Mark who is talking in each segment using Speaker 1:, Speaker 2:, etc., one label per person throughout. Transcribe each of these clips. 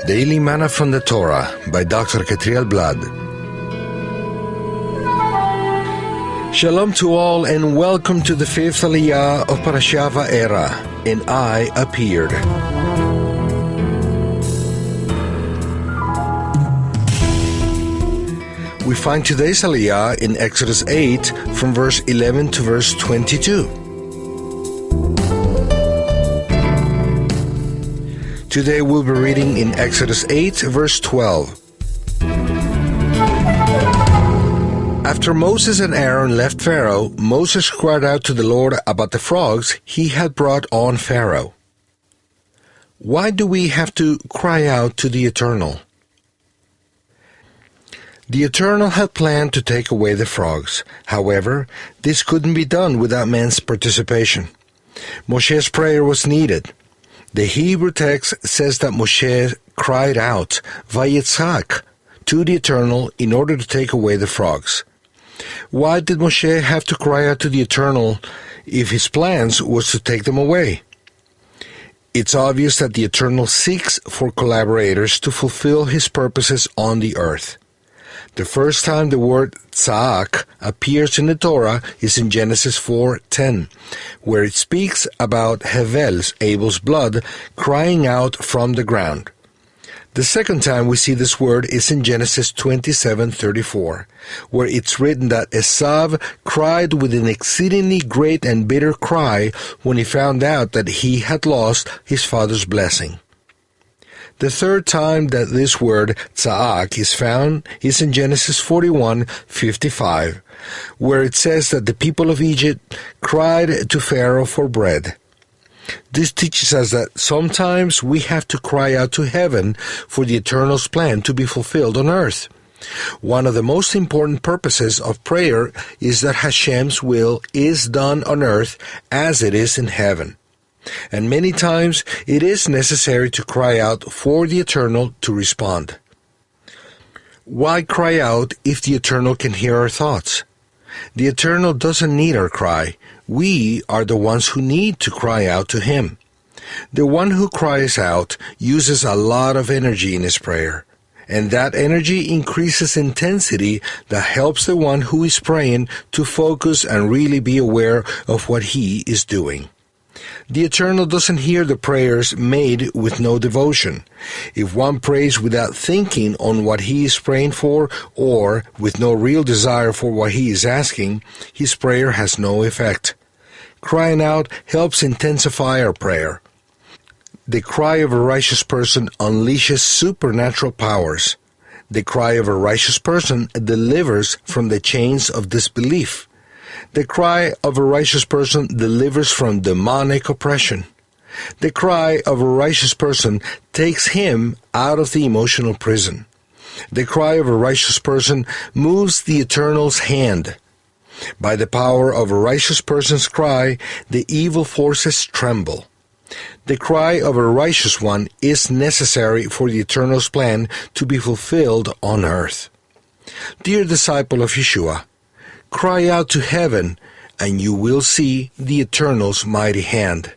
Speaker 1: Daily Manna from the Torah by Dr. Ketriel Blad. Shalom to all and welcome to the 5th Aliyah of Parashat VaEra, and I appeared. We find today's Aliyah in Exodus 8 from verse 11 to verse 22. Today we'll be reading in Exodus 8 verse 12. After Moses and Aaron left Pharaoh, Moses cried out to the Lord about the frogs he had brought on Pharaoh. Why do we have to cry out to the Eternal? The Eternal had planned to take away the frogs. However, this couldn't be done without man's participation. Moshe's prayer was needed. The Hebrew text says that Moshe cried out, "Vayitzhak," to the Eternal in order to take away the frogs. Why did Moshe have to cry out to the Eternal if his plans was to take them away? It's obvious that the Eternal seeks for collaborators to fulfill his purposes on the earth. The first time the word tza'ak appears in the Torah is in Genesis 4:10, where it speaks about Hevel's, Abel's blood, crying out from the ground. The second time we see this word is in Genesis 27:34, where it's written that Esav cried with an exceedingly great and bitter cry when he found out that he had lost his father's blessing. The third time that this word tza'ak is found is in Genesis 41:55, where it says that the people of Egypt cried to Pharaoh for bread. This teaches us that sometimes we have to cry out to heaven for the Eternal's plan to be fulfilled on earth. One of the most important purposes of prayer is that Hashem's will is done on earth as it is in heaven. And many times it is necessary to cry out for the Eternal to respond. Why cry out if the Eternal can hear our thoughts? The Eternal doesn't need our cry. We are the ones who need to cry out to Him. The one who cries out uses a lot of energy in his prayer, and that energy increases intensity that helps the one who is praying to focus and really be aware of what he is doing. The Eternal doesn't hear the prayers made with no devotion. If one prays without thinking on what he is praying for, or with no real desire for what he is asking, his prayer has no effect. Crying out helps intensify our prayer. The cry of a righteous person unleashes supernatural powers. The cry of a righteous person delivers from the chains of disbelief. The cry of a righteous person delivers from demonic oppression. The cry of a righteous person takes him out of the emotional prison. The cry of a righteous person moves the Eternal's hand. By the power of a righteous person's cry, the evil forces tremble. The cry of a righteous one is necessary for the Eternal's plan to be fulfilled on earth. Dear disciple of Yeshua, cry out to heaven, and you will see the Eternal's mighty hand.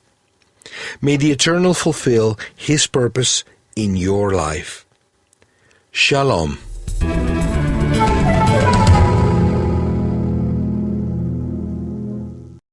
Speaker 1: May the Eternal fulfill His purpose in your life. Shalom.